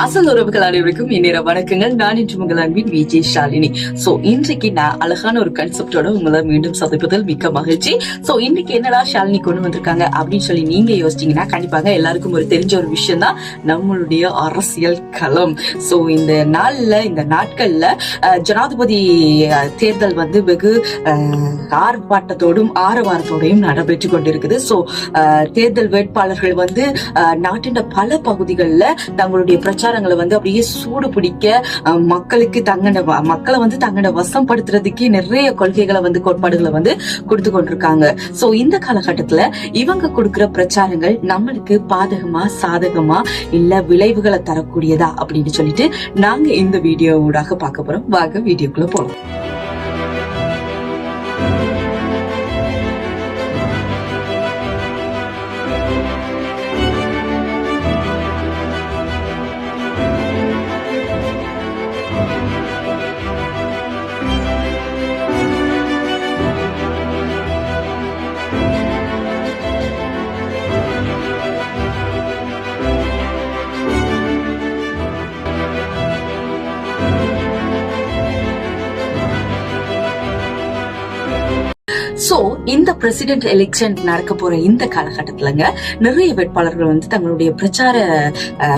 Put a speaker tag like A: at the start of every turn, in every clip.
A: அசல் உறவுகள் அனைவருக்கும் இந்நேர வணக்கங்கள். நான் இன்று உங்கள் அன்பின் விஜய் ஷாலினி. சோ இன்றைக்கு நான் அழகான ஒரு கன்செப்டோட உங்களை மீண்டும் சந்திப்பதில் மிக்க மகிழ்ச்சி. சோ இன்னைக்கு என்னடா ஷாலினி கொண்டு வந்திருக்காங்க அப்படின்னு சொல்லி நீங்க யோசிச்சீங்கன்னா கண்டிப்பாக எல்லாருக்கும் ஒரு தெரிஞ்ச ஒரு விஷயம் தான் நம்மளுடைய அரசியல் களம். சோ இந்த நாட்கள்ல ஜனாதிபதி தேர்தல் வந்து வெகு ஆர்ப்பாட்டத்தோடும் ஆரவாரத்தோடையும் நடைபெற்று கொண்டிருக்குது. சோ தேர்தல் வேட்பாளர்கள் வந்து நாட்டின் பல பகுதிகளில் தங்களுடைய பிரச்சாரங்களை வந்து அப்படியே சூடு பிடிக்க மக்களை வந்து தங்கட வசப்படுத்துறதுக்கு நிறைய கொள்கைகளை வந்து கோட்பாடுகளை வந்து கொடுத்து கொண்டிருக்காங்க. சோ இந்த காலகட்டத்துல இவங்க கொடுக்கிற பிரச்சாரங்கள் நம்மளுக்கு பாதகமா சாதகமா இல்ல விளைவுகளை தரக்கூடியதா அப்படின்னு சொல்லிட்டு நாங்க இந்த வீடியோ ஊடாக பார்க்க போறோம். வாங்க வீடியோக்குள்ள போறோம். சோ இந்த பிரசிடென்ட் எலெக்ஷன் நடக்க போற இந்த காலகட்டத்துலங்க நிறைய வேட்பாளர்கள் வந்து தங்களுடைய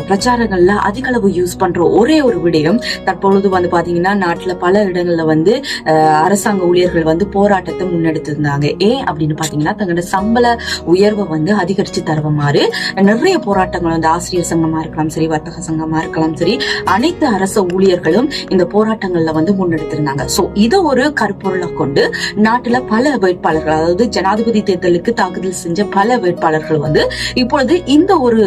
A: பிரச்சாரங்கள்ல அதிக அளவு யூஸ் பண்ற ஒரே ஒரு விடயம் தற்பொழுது வந்து பாத்தீங்கன்னா நாட்டுல பல இடங்கள்ல வந்து அரசாங்க ஊழியர்கள் வந்து போராட்டத்தை முன்னெடுத்திருந்தாங்க. ஏன் அப்படின்னு பாத்தீங்கன்னா தங்களோட சம்பள உயர்வை வந்து அதிகரிச்சு தருவமாறு நிறைய போராட்டங்கள் வந்து ஆசிரியர் சங்கமா இருக்கலாம் சரி, வர்த்தக சங்கமா இருக்கலாம் சரி, அனைத்து அரசு ஊழியர்களும் இந்த போராட்டங்கள்ல வந்து முன்னெடுத்திருந்தாங்க. சோ இதை ஒரு கருப்பொருளை கொண்டு நாட்டுல பல வேட்பாளர்கள், அதாவது ஜனாதிபதி தேர்தலுக்கு தாக்குதல் செஞ்ச பல வேட்பாளர்கள் வந்து இப்பொழுது இந்த ஒரு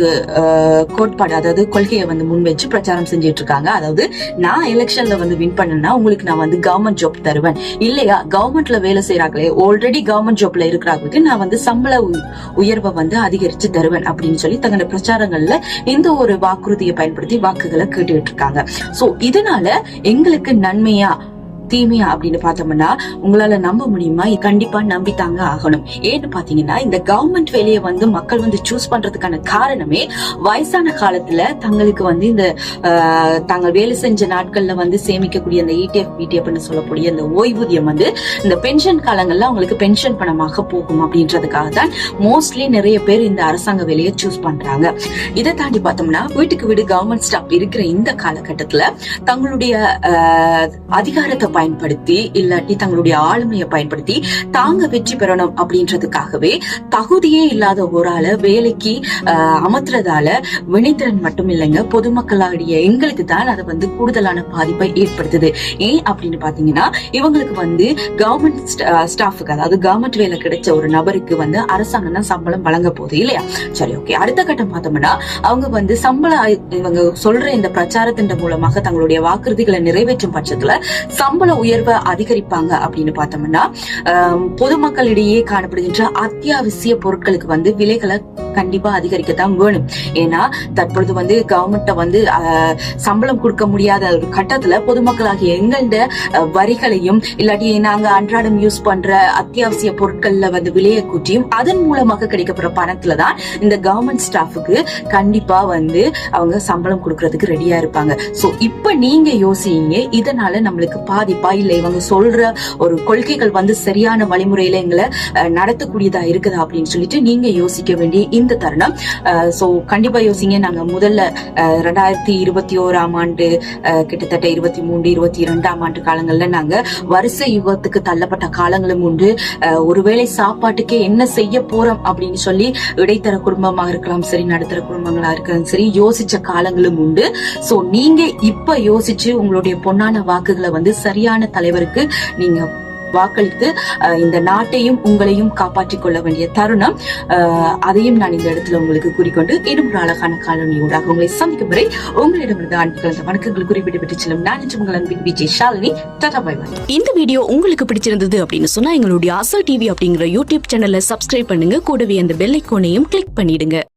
A: கோட்பாடு, அதாவது கொள்கையை வந்து முன்வச்சு பிரச்சாரம் செஞ்சிட்டு இருக்காங்க. அதாவது நான் எலெக்ஷன்ல வந்து வின் பண்ணனா உங்களுக்கு நான் வந்து கவர்மெண்ட் ஜாப் தருவேன், இல்லையா கவர்மெண்ட்ல வேலை செய்யறாங்களே ஆல்ரெடி கவர்மெண்ட் ஜாப்ல இருக்கிறவங்களுக்கு நான் வந்து சம்பள உயர்வை வந்து அதிகரிச்சு தருவேன் அப்படின்னு சொல்லி தங்களோட பிரச்சாரங்கள்ல இந்த ஒரு வாக்குறுதியை பயன்படுத்தி வாக்குகளை கேட்டுட்டு இருக்காங்க. சோ இதனால எங்களுக்கு நன்மையா தீமையா அப்படின்னு பார்த்தோம்னா உங்களால நம்ப முடியுமா? கண்டிப்பா நம்பித்தாங்க ஆகணும். ஏன்னு பாத்தீங்கன்னா இந்த கவர்மெண்ட் வேலையை வந்து மக்கள் வந்து சூஸ் பண்றதுக்கான காரணமே வயசான காலத்துல தங்களுக்கு வந்து இந்த தாங்கள் வேலை செஞ்ச நாட்கள்ல வந்து சேமிக்கக்கூடிய அந்த பிடிஎஃப்னு சொல்லக்கூடிய அந்த ஓய்வூதியம் வந்து இந்த பென்ஷன் காலங்கள்ல அவங்களுக்கு பென்ஷன் பணமாக போகும் அப்படின்றதுக்காக தான் மோஸ்ட்லி நிறைய பேர் இந்த அரசாங்க வேலையை சூஸ் பண்றாங்க. இதை தாண்டி பார்த்தோம்னா வீட்டுக்கு வீடு கவர்மெண்ட் ஸ்டாஃப் இருக்கிற இந்த காலகட்டத்துல தங்களுடைய அதிகாரத்தை பயன்படுத்தி இல்லாட்டி தங்களுடைய ஆளுமையை பயன்படுத்தி தாங்க வெற்றி பெறணும் அப்படின்றதுக்காகவே தகுதியே இல்லாத ஒரு ஆளை வேலைக்கு அமர்த்துறதால வினைத்திறன் மட்டும் இல்லைங்க, பொதுமக்களாகிய எங்களுக்கு தான் அதை வந்து கூடுதலான பாதிப்பை ஏற்படுத்துது. ஏன் அப்படின்னு பாத்தீங்கன்னா இவங்களுக்கு வந்து கவர்மெண்ட் ஸ்டாஃபுக்கு, அதாவது கவர்மெண்ட் வேலை கிடைச்ச ஒரு நபருக்கு வந்து அரசாங்கம் தான் சம்பளம் வழங்க போகுது இல்லையா? சரி, ஓகே. அடுத்த கட்டம் பார்த்தோம்னா அவங்க வந்து இவங்க சொல்ற இந்த பிரச்சாரத்தின் மூலமாக தங்களுடைய வாக்குறுதிகளை நிறைவேற்றும் பட்சத்துல சம்பள உயர்வை அதிகரிப்பாங்க அப்படின்னு பார்த்தோம்னா பொதுமக்களிடையே காணப்படுகின்ற அத்தியாவசிய பொருட்களுக்கு வந்து விலைகளை கண்டிப்பா அதிகரிக்கத்தான் வேணும். ஏன்னா தற்பொழுது வந்து கவர்மெண்ட்ட வந்து சம்பளம் கொடுக்க முடியாத ஒரு கட்டத்துல பொதுமக்களாகிய எங்கள்ட வரிகளையும் இல்லாட்டி நாங்க அன்றாடம் யூஸ் பண்ற அத்தியாவசிய பொருட்கள்ல வந்து விலையை கூட்டியும் அதன் மூலமாக கிடைக்கப்படுற பணத்துலதான் இந்த கவர்மெண்ட் ஸ்டாஃபுக்கு கண்டிப்பா வந்து அவங்க சம்பளம் கொடுக்கறதுக்கு ரெடியா இருப்பாங்க. சோ இப்ப நீங்க யோசிங்க, இதனால நம்மளுக்கு பாதிப்பா இல்ல இவங்க சொல்ற ஒரு கொள்கைகள் வந்து சரியான வழிமுறையில எங்களை நடத்தக்கூடியதா இருக்குதா அப்படின்னு சொல்லிட்டு நீங்க யோசிக்க வேண்டிய இந்த தருணம். சோ கண்டிப்பா யோசிங்க. நாங்க முதல்ல 2021 ஆண்டு கிட்டத்தட்ட 23, 22 ஆண்டு காலங்கள்ல நாங்க வருஷ யுகத்துக்கு தள்ளப்பட்ட காலங்களும் உண்டு. ஒருவேளை சாப்பாட்டுக்கே என்ன செய்ய போறோம் அப்படின்னு சொல்லி இடைத்தர குடும்பமாக இருக்கலாம் சரி, நடுத்தர குடும்பங்களா இருக்கலாம் சரி, யோசிச்ச காலங்களும் உண்டு. சோ நீங்க இப்ப யோசிச்சு உங்களுடைய பொன்னான வாக்குகளை வந்து சரியான தலைவருக்கு நீங்க வாக்களித்து இந்த நாட்டையும் உங்களையும் காப்பாற்றிக் கொள்ள வேண்டிய தருணம். அதையும் நான் இந்த இடத்துல உங்களுக்கு கூறிக்கொண்டு இன்னும் ஒரு அழகான காலனியோடாக உங்களை சந்திக்கும் வரை உங்களிடமிருந்து அன்பு கலந்த வணக்கங்கள் குறிப்பிட்டு விட்டு செல்லும் நான் உங்கள் அன்பின் Vijay Shalini. Tata bye bye. இந்த வீடியோ உங்களுக்கு பிடிச்சிருந்தது அப்படின்னு சொன்னா எங்களுடைய அசல் டிவி அப்படிங்கிற யூடியூப் சேனலை சப்ஸ்கிரைப் பண்ணுங்க. கூடவே அந்த பெல் ஐகானையும் கிளிக் பண்ணிடுங்க.